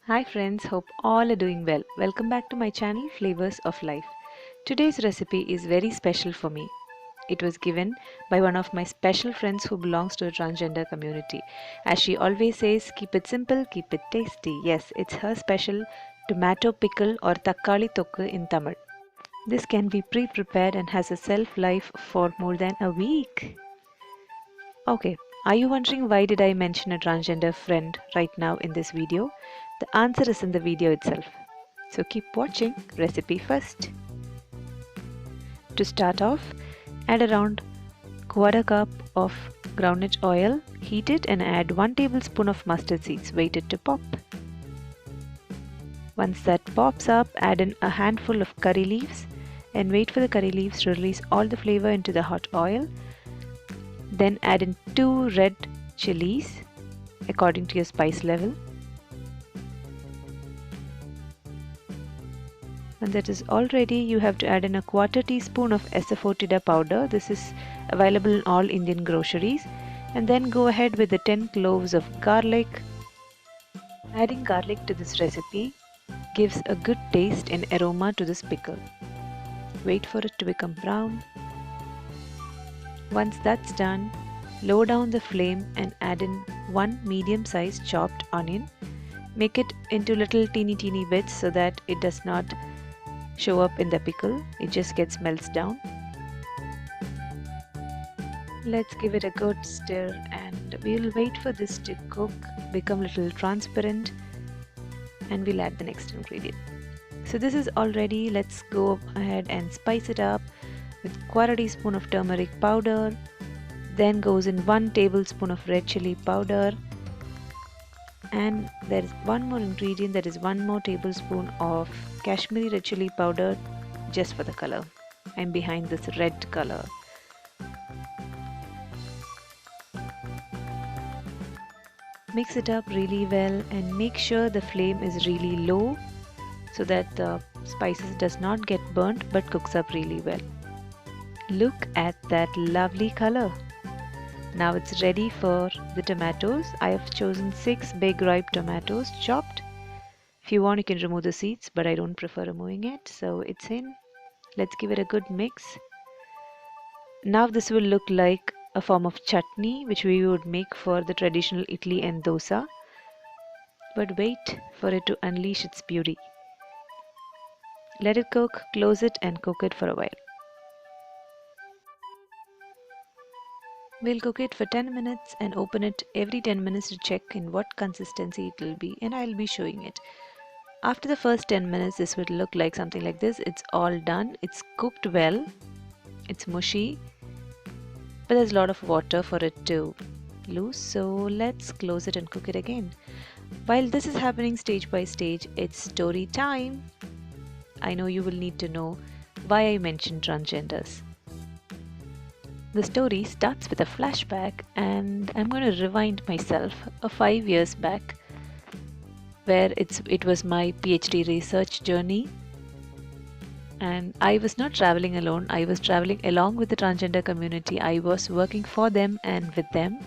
Hi friends, hope all are doing well. Welcome back to my channel Flavors of Life. Today's recipe is very special for me. It was given by one of my special friends who belongs to a transgender community. As she always says, keep it simple, keep it tasty. Yes, it's her special tomato pickle or Thakkali Thokku in Tamil. This can be pre-prepared and has a shelf life for more than a week. Okay, are you wondering why did I mention a transgender friend right now in this video? The answer is in the video itself. So keep watching. Recipe first. To start off, add around quarter cup of groundnut oil, heat it and add 1 tablespoon of mustard seeds, wait it to pop. Once that pops up, add in a handful of curry leaves and wait for the curry leaves to release all the flavor into the hot oil. Then add in 2 red chilies according to your spice level. When that is all ready, you have to add in a quarter teaspoon of asafoetida powder. This is available in all Indian groceries. And then go ahead with the 10 cloves of garlic. Adding garlic to this recipe gives a good taste and aroma to this pickle. Wait for it to become brown. Once that's done, lower down the flame and add in 1 medium-sized chopped onion. Make it into little teeny bits so that it does not show up in the pickle, it just gets melts down. Let's give it a good stir and we'll wait for this to cook, become a little transparent, and we'll add the next ingredient. So this is all ready. Let's go ahead and spice it up with quarter teaspoon of turmeric powder. Then goes in 1 tablespoon of red chili powder. And there is one more ingredient, that is 1 more tablespoon of Kashmiri red chili powder just for the color. I'm behind this red color. Mix it up really well and make sure the flame is really low so that the spices does not get burnt but cooks up really well. Look at that lovely color. Now it's ready for the tomatoes. I have chosen 6 big ripe tomatoes chopped. If you want, you can remove the seeds, but I don't prefer removing it. So it's in. Let's give it a good mix. Now this will look like a form of chutney, which we would make for the traditional idli and dosa. But wait for it to unleash its beauty. Let it cook, close it and cook it for a while. We'll cook it for 10 minutes and open it every 10 minutes to check in what consistency it will be, and I'll be showing it. After the first 10 minutes, this will look like something like this. It's all done. It's cooked well. It's mushy, but there's a lot of water for it to lose. So let's close it and cook it again. While this is happening stage by stage, it's story time. I know you will need to know why I mentioned transgenders. The story starts with a flashback, and I'm going to rewind myself 5 years back, where it was my PhD research journey, and I was not traveling alone. I was traveling along with the transgender community. I was working for them and with them,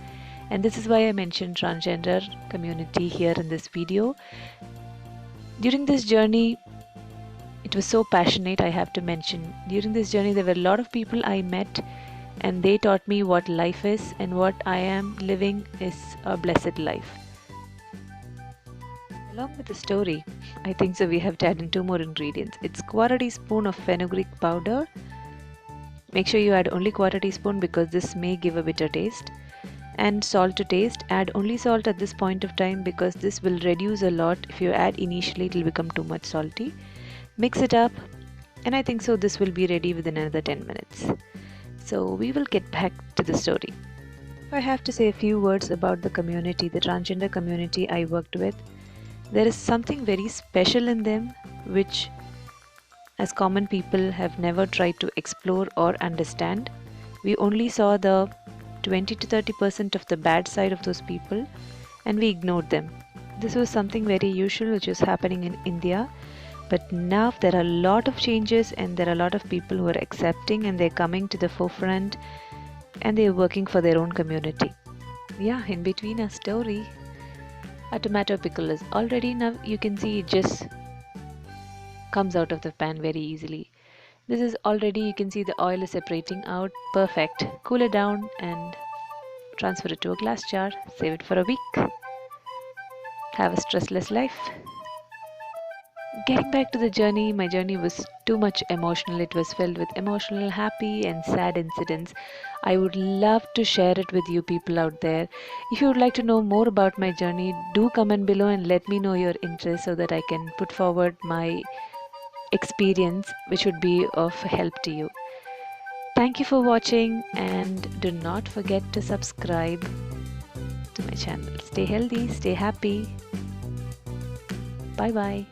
and this is why I mentioned transgender community here in this video. During this journey, it was so passionate, I have to mention. During this journey, there were a lot of people I met, and they taught me what life is, and what I am living is a blessed life. Along with the story, I think so we have to add in 2 more ingredients. It's quarter teaspoon of fenugreek powder. Make sure you add only quarter teaspoon because this may give a bitter taste. And salt to taste. Add only salt at this point of time because this will reduce a lot. If you add initially, it will become too much salty. Mix it up, and I think so this will be ready within another 10 minutes. So we will get back to the story. I have to say a few words about the community, the transgender community I worked with. There is something very special in them which as common people have never tried to explore or understand. We only saw the 20 to 30% of the bad side of those people and we ignored them. This was something very usual which was happening in India. But now there are a lot of changes and there are a lot of people who are accepting and they're coming to the forefront and they're working for their own community. Yeah, in between our story, Our tomato pickle is all ready. Now you can see it just comes out of the pan very easily. This is already, you can see the oil is separating out. Perfect. Cool it down and transfer it to a glass jar. Save it for a week. Have a stressless life. Getting back to the journey, my journey was too much emotional. It was filled with emotional, happy, and sad incidents. I would love to share it with you people out there. If you would like to know more about my journey, do comment below and let me know your interest so that I can put forward my experience, which would be of help to you. Thank you for watching and do not forget to subscribe to my channel. Stay healthy, stay happy. Bye bye.